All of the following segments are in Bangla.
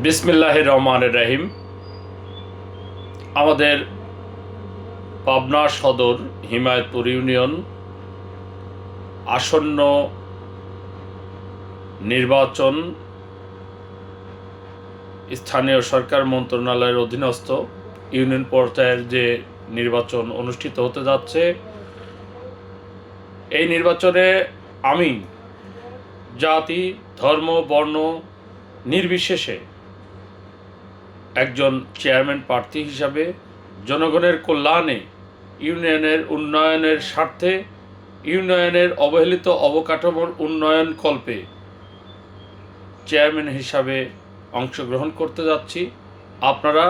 বিসমিল্লাহির রহমানির রহিম। আমাদের পাবনা সদর হিমায়তপুর ইউনিয়ন আসন্ন নির্বাচন স্থানীয় সরকার মন্ত্রণালয়ের অধীনস্থ ইউনিয়ন পর্যায়ের যে নির্বাচন অনুষ্ঠিত হতে যাচ্ছে, এই নির্বাচনে আমি জাতি, ধর্ম, বর্ণ নির্বিশেষে একজন চেয়ারম্যান প্রার্থী হিসাবে জনগণের কল্যাণে, ইউনিয়নের উন্নয়নের স্বার্থে, ইউনিয়নের অবহেলিত অবকাঠামোর উন্নয়ন কল্পে চেয়ারম্যান হিসাবে অংশগ্রহণ করতে যাচ্ছি। আপনারা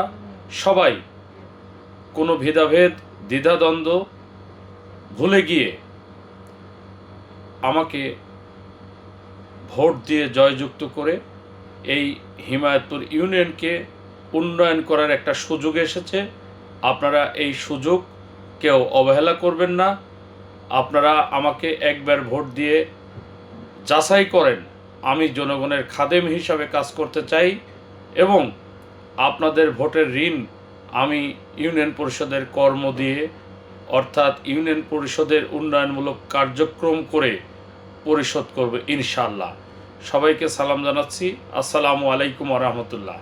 সবাই কোনো ভেদাভেদ, দ্বিধাদ্বন্দ্ব ভুলে গিয়ে আমাকে ভোট দিয়ে জয়যুক্ত করে এই হিমায়তপুর ইউনিয়নকে উন্নয়ন করার একটা সুযোগ এসেছে। আপনারা এই সুযোগ কেউ অবহেলা করবেন না। আপনারা আমাকে একবার ভোট দিয়ে যাচাই করেন আমি জনগণের খাদেম হিসাবে কাজ করতে চাই, এবং আপনাদের ভোটের ঋণ আমি ইউনিয়ন পরিষদের কর্ম দিয়ে, অর্থাৎ ইউনিয়ন পরিষদের উন্নয়নমূলক কার্যক্রম করে পরিশোধ করব ইনশাআল্লাহ। সবাইকে সালাম জানাচ্ছি। আসসালামু আলাইকুম ওয়া রাহমাতুল্লাহ।